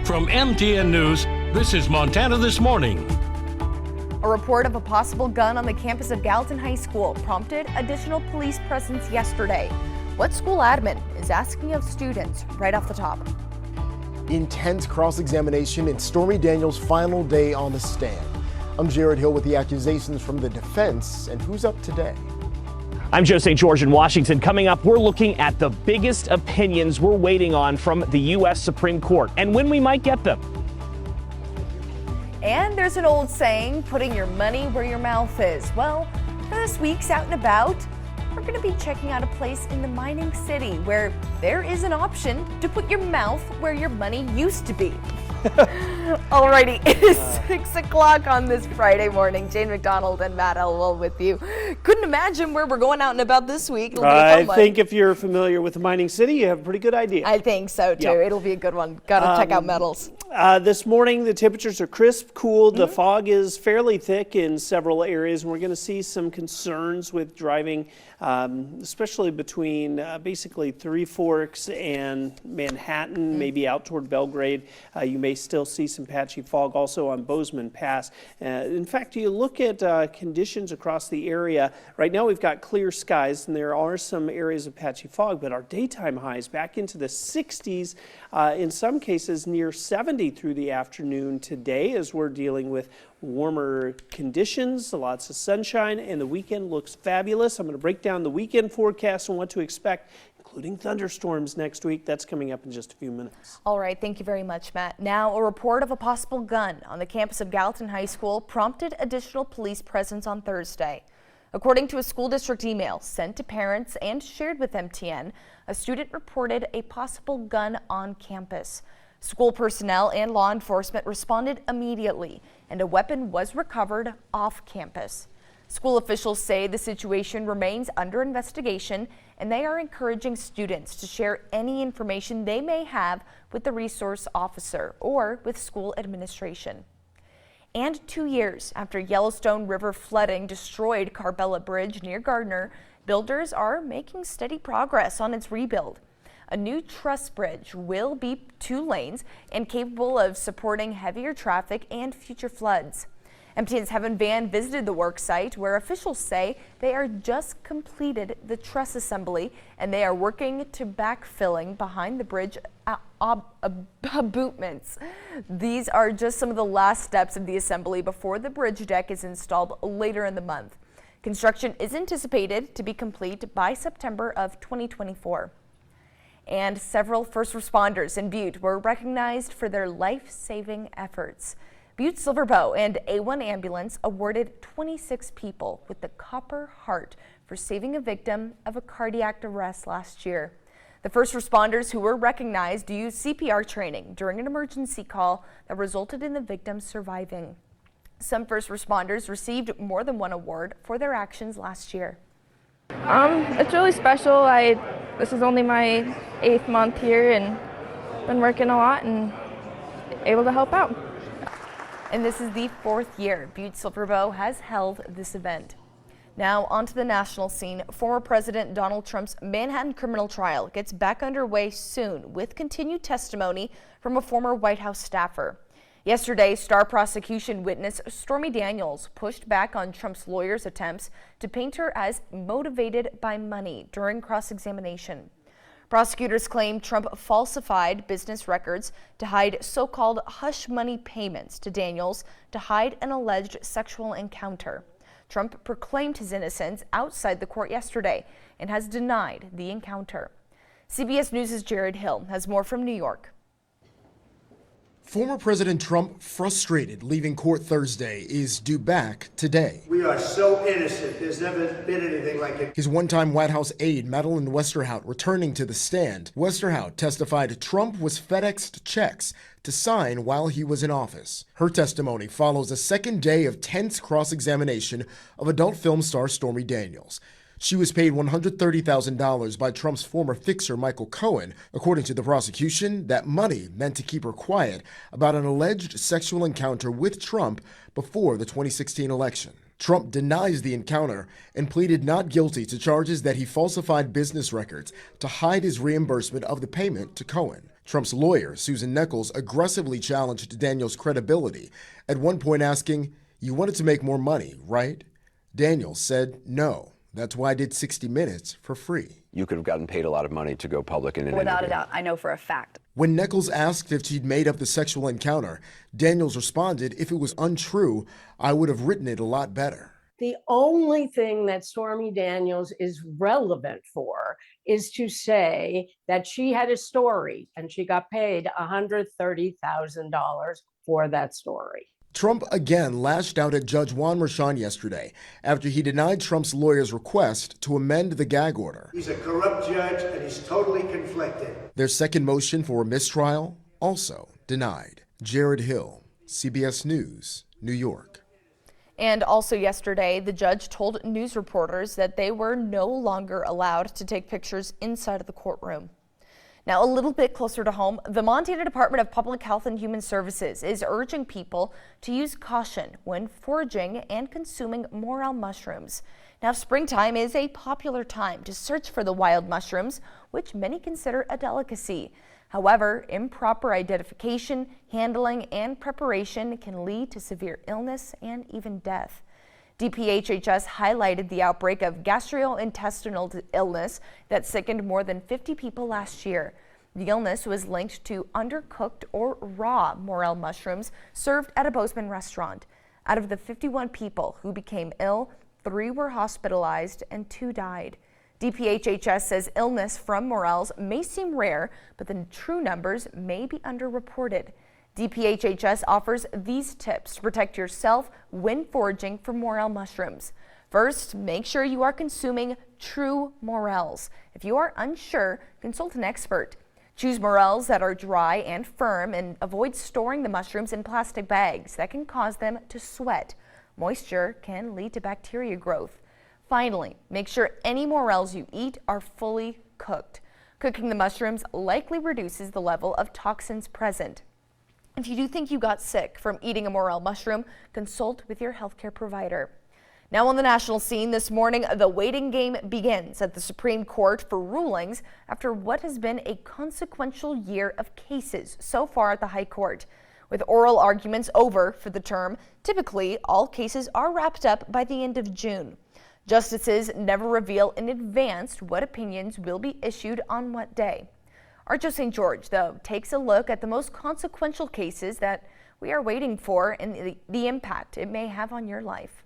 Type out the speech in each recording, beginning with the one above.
From MTN News, this is Montana This Morning. A report of a possible gun on the campus of Gallatin High School prompted additional police presence yesterday. What school admin is asking of students right off the top. Intense cross-examination in Stormy Daniels' final day on the stand. I'm Jared Hill with the accusations from the defense and who's up today. I'm Joe St. George in Washington. Coming up, we're looking at the biggest opinions we're waiting on from the U.S. Supreme Court and when we might get them. And there's an old saying, putting your money where your mouth is. Well, for this week's Out and About, we're going to be checking out a place in the mining city where there is an option to put your mouth where your money used to be. Alrighty, it is 6 o'clock on this Friday morning. Jane McDonald and Matt Elwell with you. Couldn't imagine where we're going out and about this week. I think if you're familiar with the mining city, you have a pretty good idea. I think so too. Yep. It'll be a good one. Gotta check out Metals. This morning, the temperatures are crisp, cool. The fog is fairly thick in several areas, and we're going to see some concerns with driving, especially between basically Three Forks and Manhattan, maybe out toward Belgrade. You may still see some patchy fog also on Bozeman Pass. In fact, you look at conditions across the area. Right now, we've got clear skies, and there are some areas of patchy fog, but our daytime highs back into the 60s, in some cases near 70 through the afternoon today as we're dealing with warmer conditions, lots of sunshine, and the weekend looks fabulous. I'm going to break down the weekend forecast and what to expect, including thunderstorms next week. That's coming up in just a few minutes. All right, thank you very much, Matt. Now, a report of a possible gun on the campus of Gallatin High School prompted additional police presence on Thursday. According to a school district email sent to parents and shared with MTN, a student reported a possible gun on campus. School personnel and law enforcement responded immediately, and a weapon was recovered off campus. School officials say the situation remains under investigation, and they are encouraging students to share any information they may have with the resource officer or with school administration. And 2 years after Yellowstone River flooding destroyed Carbella Bridge near Gardner, builders are making steady progress on its rebuild. A new truss bridge will be 2 lanes and capable of supporting heavier traffic and future floods. MTN's Heaven Van visited the work site where officials say they are just completed the truss assembly and they are working to backfilling behind the bridge abutments. These are just some of the last steps of the assembly before the bridge deck is installed later in the month. Construction is anticipated to be complete by September of 2024. And several first responders in Butte were recognized for their life-saving efforts. Butte Silver Bow and A1 Ambulance awarded 26 people with the Copper Heart for saving a victim of a cardiac arrest last year. The first responders who were recognized used CPR training during an emergency call that resulted in the victim surviving. Some first responders received more than one award for their actions last year. It's really special. This is only my 8th month here and been working a lot and able to help out. And this is the 4th year Butte Silver Bow has held this event. Now onto the national scene. Former President Donald Trump's Manhattan criminal trial gets back underway soon with continued testimony from a former White House staffer. Yesterday, star prosecution witness Stormy Daniels pushed back on Trump's lawyers' attempts to paint her as motivated by money during cross-examination. Prosecutors claim Trump falsified business records to hide so-called hush money payments to Daniels to hide an alleged sexual encounter. Trump proclaimed his innocence outside the court yesterday and has denied the encounter. CBS News' Jared Hill has more from New York. Former President Trump, frustrated leaving court Thursday, is due back today. We are so innocent. There's never been anything like it. His one-time White House aide, Madeleine Westerhout, returning to the stand. Westerhout testified Trump was FedExed checks to sign while he was in office. Her testimony follows a second day of tense cross-examination of adult film star Stormy Daniels. She was paid $130,000 by Trump's former fixer, Michael Cohen. According to the prosecution, that money meant to keep her quiet about an alleged sexual encounter with Trump before the 2016 election. Trump denies the encounter and pleaded not guilty to charges that he falsified business records to hide his reimbursement of the payment to Cohen. Trump's lawyer, Susan Nichols, aggressively challenged Daniels' credibility, at one point asking, "You wanted to make more money, right?" Daniels said, "No, that's why I did 60 Minutes for free." You could have gotten paid a lot of money to go public in an Without interview. a doubt, I know for a fact. When Nichols asked if she'd made up the sexual encounter, Daniels responded, "If it was untrue, I would have written it a lot better." The only thing that Stormy Daniels is relevant for is to say that she had a story and she got paid $130,000 for that story. Trump again lashed out at Judge Juan Merchan yesterday after he denied Trump's lawyer's request to amend the gag order. He's a corrupt judge and he's totally conflicted. Their second motion for a mistrial also denied. Jared Hill, CBS News, New York. And also yesterday, the judge told news reporters that they were no longer allowed to take pictures inside of the courtroom. Now, a little bit closer to home, the Montana Department of Public Health and Human Services is urging people to use caution when foraging and consuming morel mushrooms. Now, springtime is a popular time to search for the wild mushrooms, which many consider a delicacy. However, improper identification, handling, and preparation can lead to severe illness and even death. DPHHS highlighted the outbreak of gastrointestinal illness that sickened more than 50 people last year. The illness was linked to undercooked or raw morel mushrooms served at a Bozeman restaurant. Out of the 51 people who became ill, 3 were hospitalized and 2 died. DPHHS says illness from morels may seem rare, but the true numbers may be underreported. DPHHS offers these tips to protect yourself when foraging for morel mushrooms. First, make sure you are consuming true morels. If you are unsure, consult an expert. Choose morels that are dry and firm and avoid storing the mushrooms in plastic bags that can cause them to sweat. Moisture can lead to bacteria growth. Finally, make sure any morels you eat are fully cooked. Cooking the mushrooms likely reduces the level of toxins present. If you do think you got sick from eating a morel mushroom, consult with your healthcare provider. Now on the national scene this morning, the waiting game begins at the Supreme Court for rulings after what has been a consequential year of cases so far at the High Court. With oral arguments over for the term, typically all cases are wrapped up by the end of June. Justices never reveal in advance what opinions will be issued on what day. Our Joe St. George, though, takes a look at the most consequential cases that we are waiting for and the impact it may have on your life.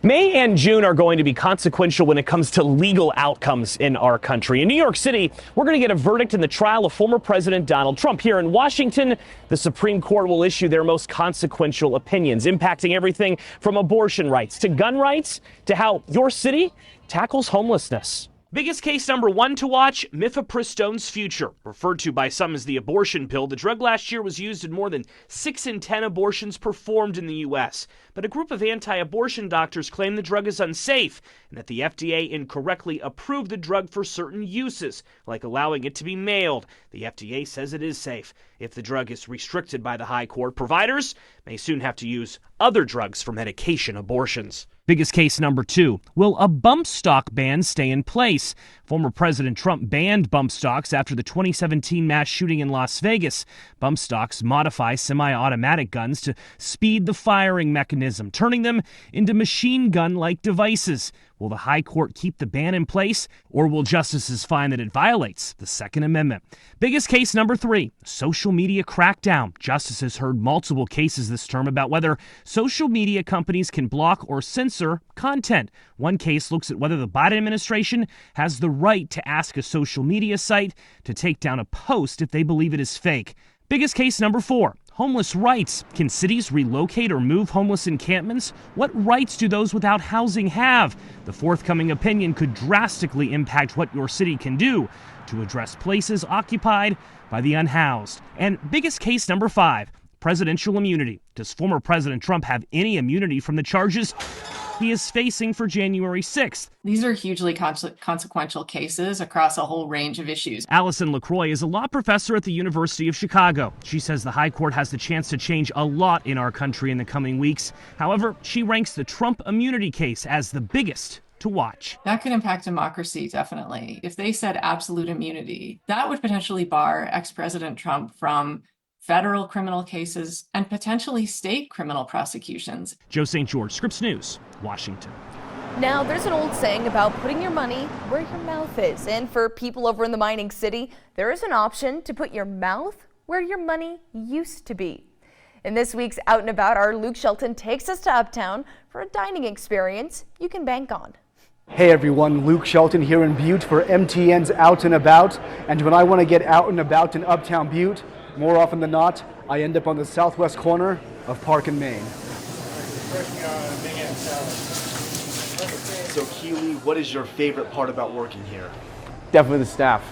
May and June are going to be consequential when it comes to legal outcomes in our country. In New York City, we're going to get a verdict in the trial of former President Donald Trump. Here in Washington, the Supreme Court will issue their most consequential opinions, impacting everything from abortion rights to gun rights to how your city tackles homelessness. Biggest case number 1 to watch, mifepristone's future. Referred to by some as the abortion pill, the drug last year was used in more than 6 in 10 abortions performed in the U.S. But a group of anti-abortion doctors claim the drug is unsafe and that the FDA incorrectly approved the drug for certain uses, like allowing it to be mailed. The FDA says it is safe. If the drug is restricted by the High Court, providers may soon have to use other drugs for medication abortions. Biggest case number 2. Will a bump stock ban stay in place? Former President Trump banned bump stocks after the 2017 mass shooting in Las Vegas. Bump stocks modify semi-automatic guns to speed the firing mechanism, turning them into machine gun-like devices. Will the High Court keep the ban in place, or will justices find that it violates the Second Amendment? Biggest case number 3, social media crackdown. Justices heard multiple cases this term about whether social media companies can block or censor content. One case looks at whether the Biden administration has the right to ask a social media site to take down a post if they believe it is fake. Biggest case number 4. Homeless rights. Can cities relocate or move homeless encampments? What rights do those without housing have? The forthcoming opinion could drastically impact what your city can do to address places occupied by the unhoused. And biggest case number 5, presidential immunity. Does former President Trump have any immunity from the charges he is facing for January 6th? These are hugely consequential cases across a whole range of issues. Allison LaCroix is a law professor at the University of Chicago. She says the High Court has the chance to change a lot in our country in the coming weeks. However, she ranks the Trump immunity case as the biggest to watch. That could impact democracy, definitely. If they said absolute immunity, that would potentially bar ex-President Trump from federal criminal cases and potentially state criminal prosecutions. Joe St. George, Scripps News, Washington. Now, there's an old saying about putting your money where your mouth is. And for people over in the mining city, there is an option to put your mouth where your money used to be. In this week's Out and About, our Luke Shelton takes us to Uptown for a dining experience you can bank on. Hey everyone, Luke Shelton here in Butte for MTN's Out and About. And when I want to get out and about in Uptown Butte, more often than not, I end up on the southwest corner of Park and Main. So Keely, what is your favorite part about working here? Definitely the staff.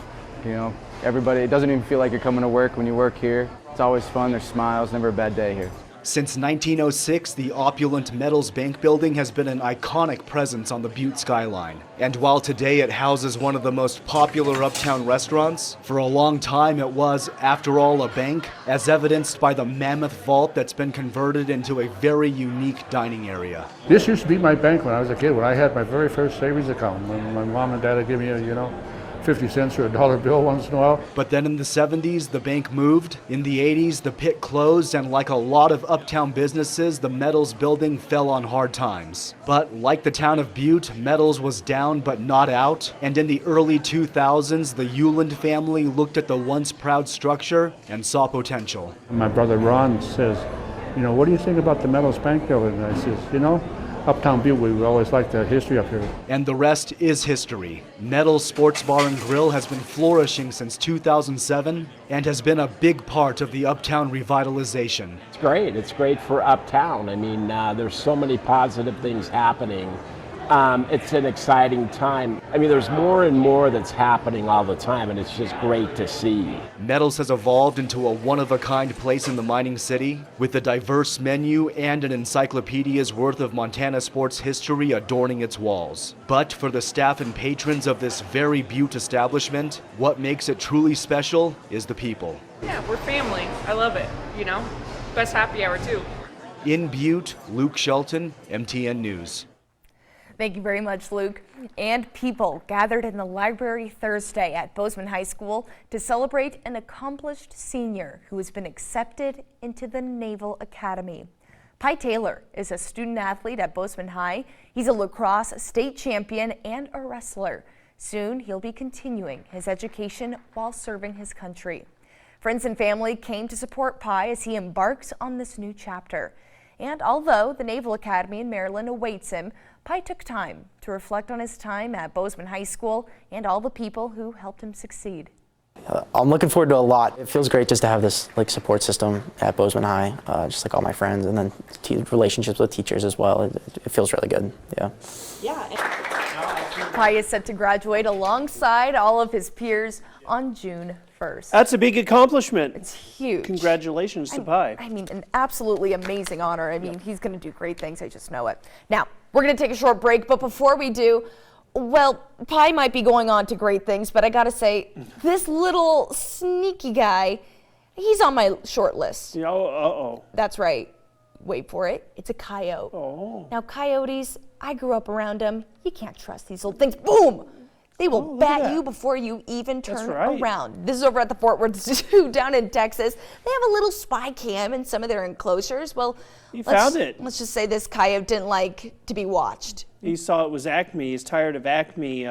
You know, everybody, it doesn't even feel like you're coming to work when you work here. It's always fun, there's smiles, never a bad day here. Since 1906, the opulent Metals Bank building has been an iconic presence on the Butte skyline. And while today it houses one of the most popular uptown restaurants, for a long time it was, after all, a bank, as evidenced by the mammoth vault that's been converted into a very unique dining area. This used to be my bank when I was a kid, when I had my very first savings account, when my mom and dad would give me a, 50 cents or a dollar bill once in a while. But then in the 70s, the bank moved. In the 80s, the pit closed, and like a lot of uptown businesses, the Metals building fell on hard times. But like the town of Butte, Metals was down but not out. And in the early 2000s, the Euland family looked at the once proud structure and saw potential. My brother Ron says, what do you think about the Metals Bank building? And I says, Uptown Butte, we always liked the history up here. And the rest is history. Metals Sports Bar and Grill has been flourishing since 2007 and has been a big part of the Uptown revitalization. It's great. It's great for Uptown. I mean, there's so many positive things happening. It's an exciting time. I mean, there's more and more that's happening all the time, and it's just great to see. Metals has evolved into a one-of-a-kind place in the mining city, with a diverse menu and an encyclopedia's worth of Montana sports history adorning its walls. But for the staff and patrons of this very Butte establishment, what makes it truly special is the people. Yeah, we're family. I love it, Best happy hour, too. In Butte, Luke Shelton, MTN News. Thank you very much, Luke. And people gathered in the library Thursday at Bozeman High School to celebrate an accomplished senior who has been accepted into the Naval Academy. Pi Taylor is a student athlete at Bozeman High. He's a lacrosse state champion and a wrestler. Soon he'll be continuing his education while serving his country. Friends and family came to support Pi as he embarks on this new chapter. And although the Naval Academy in Maryland awaits him, Pi took time to reflect on his time at Bozeman High School and all the people who helped him succeed. I'm looking forward to a lot. It feels great just to have this support system at Bozeman High, just like all my friends, and then relationships with teachers as well. It feels really good. Yeah. Pi is set to graduate alongside all of his peers on June 1st. That's a big accomplishment. It's huge. Congratulations to Pi. I mean, an absolutely amazing honor. I mean, he's going to do great things. I just know it. Now, we're going to take a short break, but before we do, well, Pi might be going on to great things, but I got to say, this little sneaky guy, he's on my short list. Uh-oh. That's right. Wait for it. It's a coyote. Oh. Now, coyotes, I grew up around them. You can't trust these little things. Boom! They will bat you before you even turn around. This is over at the Fort Worth Zoo down in Texas. They have a little spy cam in some of their enclosures. Well, let's just say this coyote didn't like to be watched. He saw it was Acme. He's tired of Acme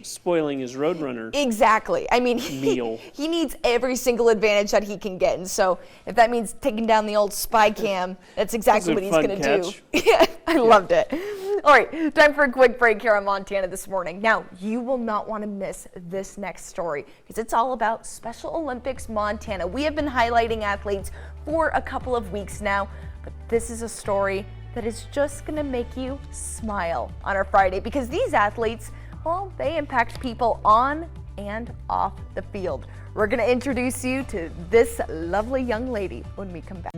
spoiling his Roadrunner. Exactly. I mean, meal. He needs every single advantage that he can get. And so if that means taking down the old spy cam, that's exactly what he's going to do. Yeah, I loved it. All right, time for a quick break here on Montana This Morning. Now, you will not want to miss this next story because it's all about Special Olympics Montana. We have been highlighting athletes for a couple of weeks now, but this is a story that is just going to make you smile on our Friday because these athletes, well, they impact people on and off the field. We're going to introduce you to this lovely young lady when we come back.